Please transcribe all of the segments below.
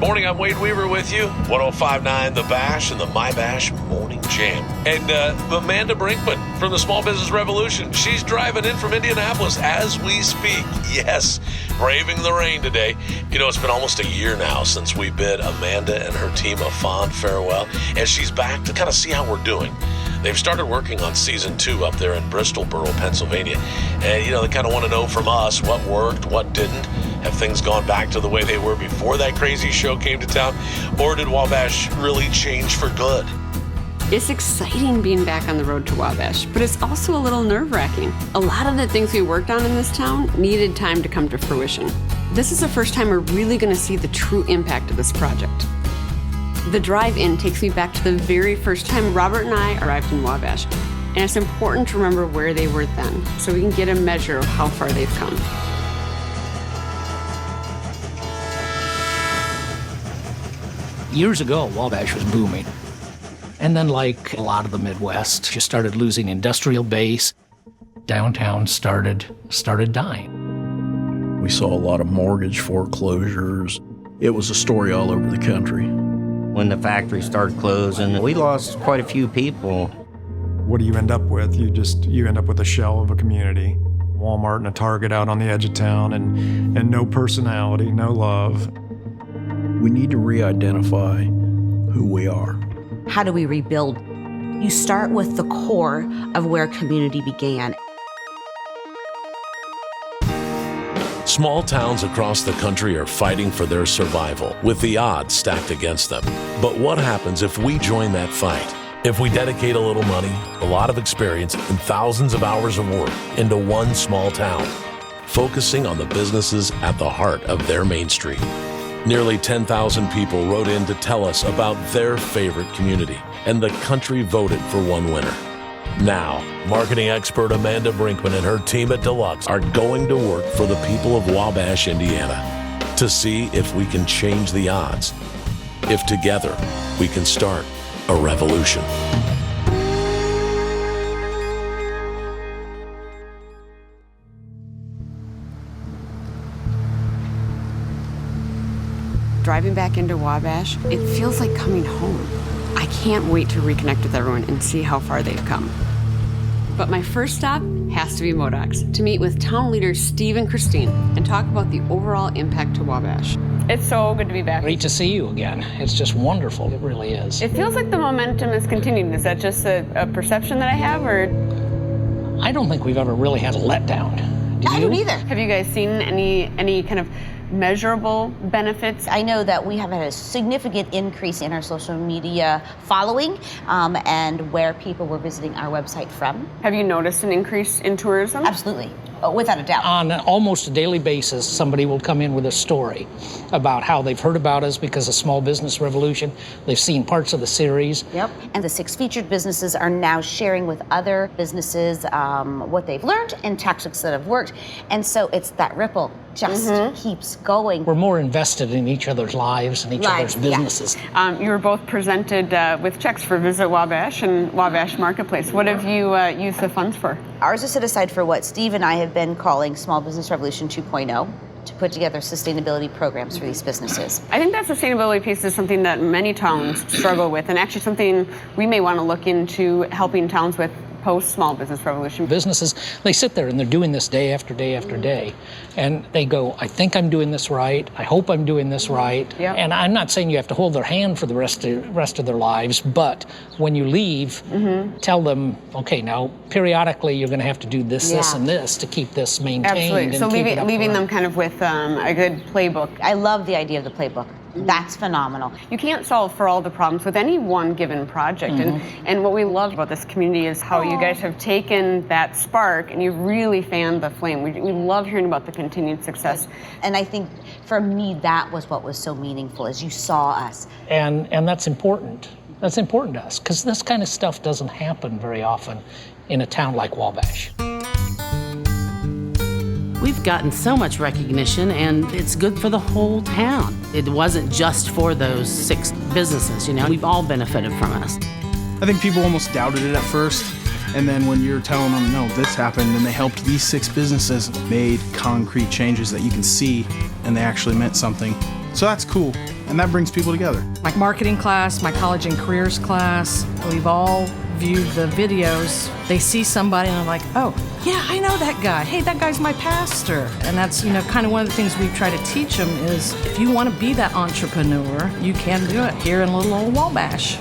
Morning, I'm Wade Weaver with you. 105.9 The Bash and the My Bash Morning Jam. And Amanda Brinkman from the Small Business Revolution. She's driving in from Indianapolis as we speak. Yes, braving the rain today. You know, it's been almost a year now since we bid Amanda and her team a fond farewell. And she's back to kind of see how we're doing. They've started working on season 2 up there in Bristolboro, Pennsylvania. And, you know, they kind of want to know from us what worked, what didn't. Have things gone back to the way they were before that crazy show came to town? Or did Wabash really change for good? It's exciting being back on the road to Wabash, but it's also a little nerve-wracking. A lot of the things we worked on in this town needed time to come to fruition. This is the first time we're really going to see the true impact of this project. The drive-in takes me back to the very first time Robert and I arrived in Wabash, and it's important to remember where they were then so we can get a measure of how far they've come. Years ago, Wabash was booming. And then, like a lot of the Midwest, just started losing industrial base. Downtown started dying. We saw a lot of mortgage foreclosures. It was a story all over the country. When the factory started closing, we lost quite a few people. What do you end up with? You end up with a shell of a community. Walmart and a Target out on the edge of town, and no personality, no love. We need to re-identify who we are. How do we rebuild? You start with the core of where community began. Small towns across the country are fighting for their survival with the odds stacked against them. But what happens if we join that fight? If we dedicate a little money, a lot of experience, and thousands of hours of work into one small town, focusing on the businesses at the heart of their main street. Nearly 10,000 people wrote in to tell us about their favorite community, and the country voted for one winner. Now, marketing expert Amanda Brinkman and her team at Deluxe are going to work for the people of Wabash, Indiana, to see if we can change the odds. If together, we can start a revolution. Driving back into Wabash, it feels like coming home. I can't wait to reconnect with everyone and see how far they've come. But my first stop has to be Modocs to meet with town leaders Steve and Christine and talk about the overall impact to Wabash. It's so good to be back. Great to see you again. It's just wonderful. It really is. It feels like the momentum is continuing. Is that just a perception that I have, or? I don't think we've ever really had a letdown. I don't either. Have you guys seen any kind of measurable benefits? I know that we have had a significant increase in our social media following and where people were visiting our website from. Have you noticed an increase in tourism? Absolutely, without a doubt. On almost a daily basis, somebody will come in with a story about how they've heard about us because of Small Business Revolution. They've seen parts of the series. Yep, and the 6 featured businesses are now sharing with other businesses what they've learned and tactics that have worked. And so it's that ripple just keeps going. We're more invested in each other's lives and each other's businesses. Yeah. You were both presented with checks for Visit Wabash and Wabash Marketplace. What have you used the funds for? Ours is set aside for what Steve and I have been calling Small Business Revolution 2.0, to put together sustainability programs for these businesses. I think that sustainability piece is something that many towns struggle with, and actually something we may want to look into helping towns with post-Small Business Revolution. Businesses, they sit there and they're doing this day after day after day, and they go, I think I'm doing this right, I hope I'm doing this right. Yep. And I'm not saying you have to hold their hand for the rest of their lives, but when you leave, tell them, okay, now periodically you're going to have to do this, this, and this to keep this maintained. Absolutely. So leaving them kind of with a good playbook. I love the idea of the playbook. That's phenomenal. You can't solve for all the problems with any one given project. And what we love about this community is how you guys have taken that spark and you've really fanned the flame. We love hearing about the continued success. And I think for me, that was what was so meaningful, as you saw us. And that's important. That's important to us, because this kind of stuff doesn't happen very often in a town like Wabash. We've gotten so much recognition, and it's good for the whole town. It wasn't just for those 6 businesses, you know. We've all benefited from us. I think people almost doubted it at first, and then when you're telling them, no, this happened, and they helped these 6 businesses, made concrete changes that you can see, and they actually meant something. So that's cool. and that brings people together. My marketing class, my college and careers class, we've all viewed the videos. They see somebody and they're like, oh, yeah, I know that guy. Hey, that guy's my pastor. And that's, kind of one of the things we try to teach them is if you want to be that entrepreneur, you can do it here in little old Wabash.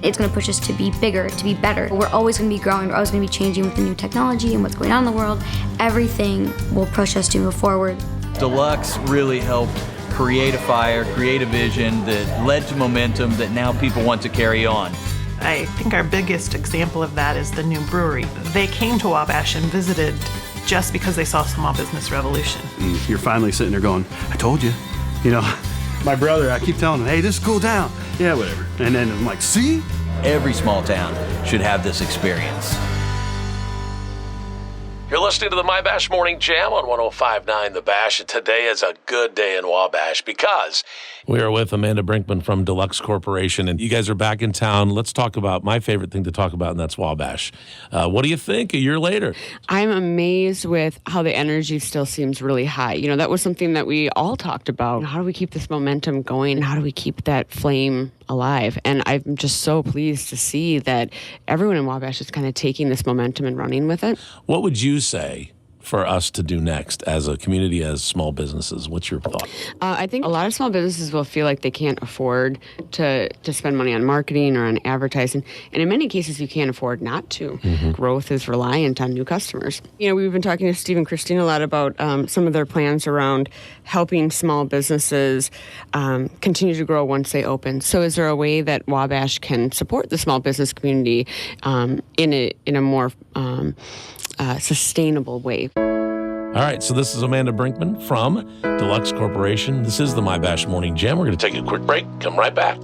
It's going to push us to be bigger, to be better. We're always going to be growing. We're always going to be changing with the new technology and what's going on in the world. Everything will push us to move forward. Deluxe really helped create a fire, create a vision that led to momentum that now people want to carry on. I think our biggest example of that is the new brewery. They came to Wabash and visited just because they saw Small Business Revolution. You're finally sitting there going, I told you. My brother, I keep telling him, hey, this is a cool town. Yeah, whatever. And then I'm like, see? Every small town should have this experience. You're listening to the My Bash Morning Jam on 105.9 The Bash, and today is a good day in Wabash because we are with Amanda Brinkman from Deluxe Corporation, and you guys are back in town. Let's talk about my favorite thing to talk about, and that's Wabash. What do you think a year later? I'm amazed with how the energy still seems really high. That was something that we all talked about. How do we keep this momentum going? How do we keep that flame alive? And I'm just so pleased to see that everyone in Wabash is kind of taking this momentum and running with it. What would you say for us to do next as a community, as small businesses? What's your thought? I think a lot of small businesses will feel like they can't afford to spend money on marketing or on advertising. And in many cases, you can't afford not to. Mm-hmm. Growth is reliant on new customers. We've been talking to Steve and Christine a lot about some of their plans around helping small businesses continue to grow once they open. So is there a way that Wabash can support the small business community in a more sustainable way? All right, so this is Amanda Brinkman from Deluxe Corporation. This is the My Bash Morning Jam. We're going to take a quick break. Come right back.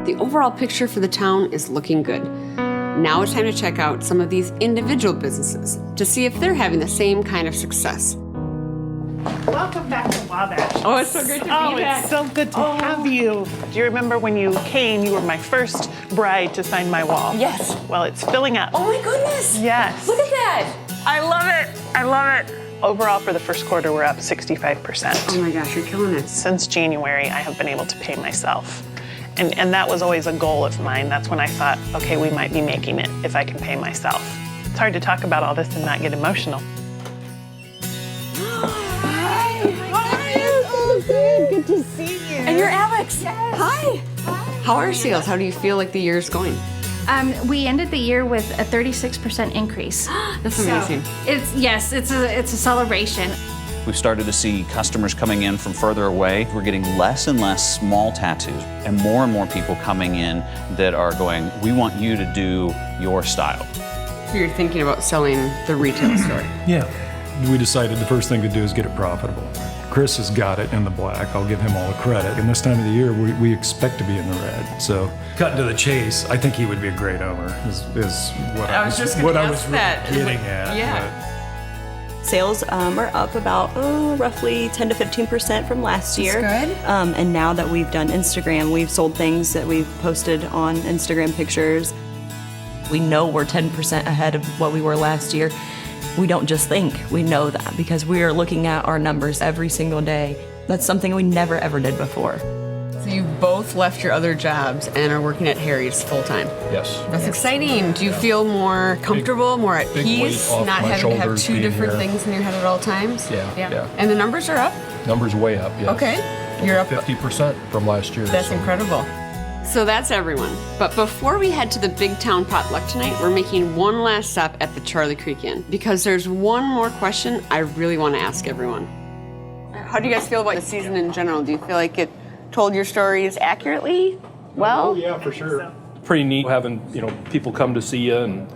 The overall picture for the town is looking good. Now it's time to check out some of these individual businesses to see if they're having the same kind of success. Welcome back to Wabash. Oh, it's so great to be back. It's so good to have you. Do you remember when you came, you were my first bride to sign my wall? Yes. Well, it's filling up. Oh my goodness. Yes. Look at that. I love it. I love it. Overall, for the first quarter, we're up 65%. Oh my gosh, you're killing it. Since January, I have been able to pay myself. And that was always a goal of mine. That's when I thought, okay, we might be making it if I can pay myself. It's hard to talk about all this and not get emotional. Good to see you. And you're Alex. Yes. Hi. How are sales? How do you feel like the year's going? We ended the year with a 36% increase. That's amazing. It's a celebration. We've started to see customers coming in from further away. We're getting less and less small tattoos and more people coming in that are going, we want you to do your style. So you're thinking about selling the retail store? Yeah. We decided the first thing to do is get it profitable. Chris has got it in the black. I'll give him all the credit. And this time of the year, we expect to be in the red. So, cutting to the chase, I think he would be a great owner, is what I was getting at. Yeah. Sales are up about roughly 10 to 15% from last year. That's good. And now that we've done Instagram, we've sold things that we've posted on Instagram pictures. We know we're 10% ahead of what we were last year. We don't just think, we know that because we are looking at our numbers every single day. That's something we never ever did before. So you both left your other jobs and are working at Harry's full time. Yes. That's exciting. Do you feel more comfortable, more at peace, not having to have two different things in your head at all times? Yeah. And the numbers are up? Numbers way up, yes. Okay. You're up 50% from last year. That's incredible. So that's everyone. But before we head to the big town potluck tonight, we're making one last stop at the Charlie Creek Inn because there's one more question I really want to ask everyone. How do you guys feel about the season in general? Do you feel like it told your stories accurately? Well? Oh, yeah, for sure. Pretty neat having, people come to see you and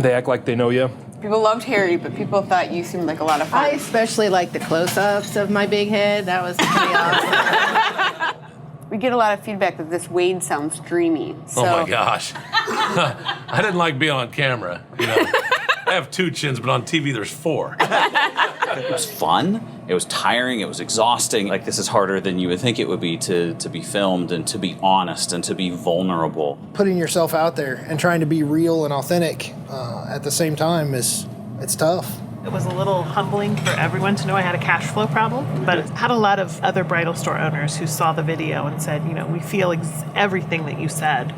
they act like they know you. People loved Harry, but people thought you seemed like a lot of fun. I especially like the close-ups of my big head. That was pretty awesome. We get a lot of feedback that this Wade sounds dreamy. So. Oh my gosh. I didn't like being on camera. I have two chins, but on TV there's four. It was fun. It was tiring. It was exhausting. Like, this is harder than you would think it would be to be filmed and to be honest and to be vulnerable. Putting yourself out there and trying to be real and authentic at the same time it's tough. It was a little humbling for everyone to know I had a cash flow problem, but I had a lot of other bridal store owners who saw the video and said, we feel everything that you said.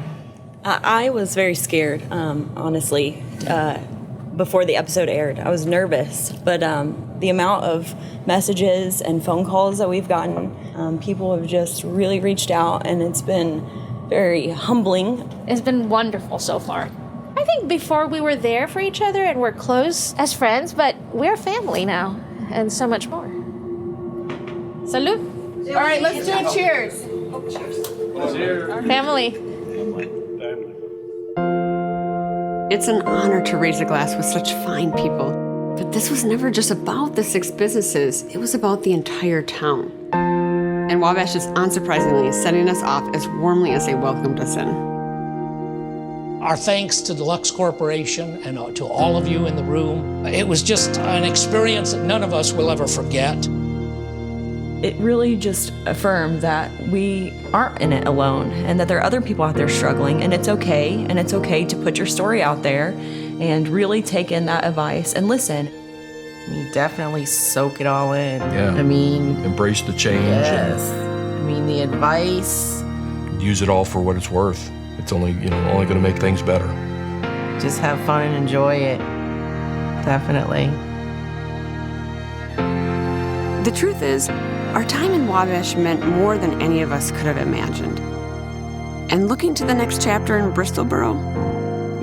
I was very scared, honestly, before the episode aired. I was nervous, but the amount of messages and phone calls that we've gotten, people have just really reached out, and it's been very humbling. It's been wonderful so far. I think before we were there for each other and we're close as friends, but we're family now, and so much more. Salud. All right, let's do a cheers. Cheers. Our family. It's an honor to raise a glass with such fine people. But this was never just about the 6 businesses. It was about the entire town. And Wabash is unsurprisingly setting us off as warmly as they welcomed us in. Our thanks to Deluxe Corporation and to all of you in the room. It was just an experience that none of us will ever forget. It really just affirmed that we aren't in it alone and that there are other people out there struggling, and it's okay to put your story out there and really take in that advice and listen. You definitely soak it all in. Yeah. I mean, Embrace the change. yes. I mean, the advice. And use it all for what it's worth. It's only going to make things better. Just have fun and enjoy it. Definitely. The truth is, our time in Wabash meant more than any of us could have imagined. And looking to the next chapter in Bristolboro,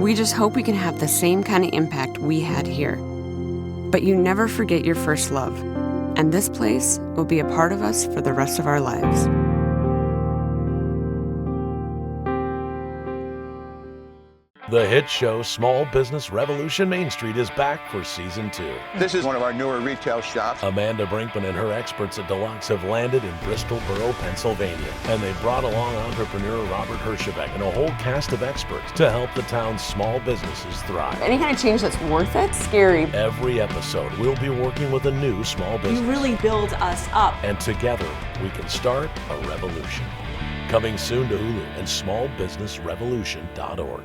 we just hope we can have the same kind of impact we had here. But you never forget your first love, and this place will be a part of us for the rest of our lives. The hit show Small Business Revolution Main Street is back for season 2. This is one of our newer retail shops. Amanda Brinkman and her experts at Deluxe have landed in Bristolboro, Pennsylvania, and they brought along entrepreneur Robert Herjavec and a whole cast of experts to help the town's small businesses thrive. Any kind of change that's worth it, scary. Every episode, we'll be working with a new small business. You really build us up. And together, we can start a revolution. Coming soon to Hulu and smallbusinessrevolution.org.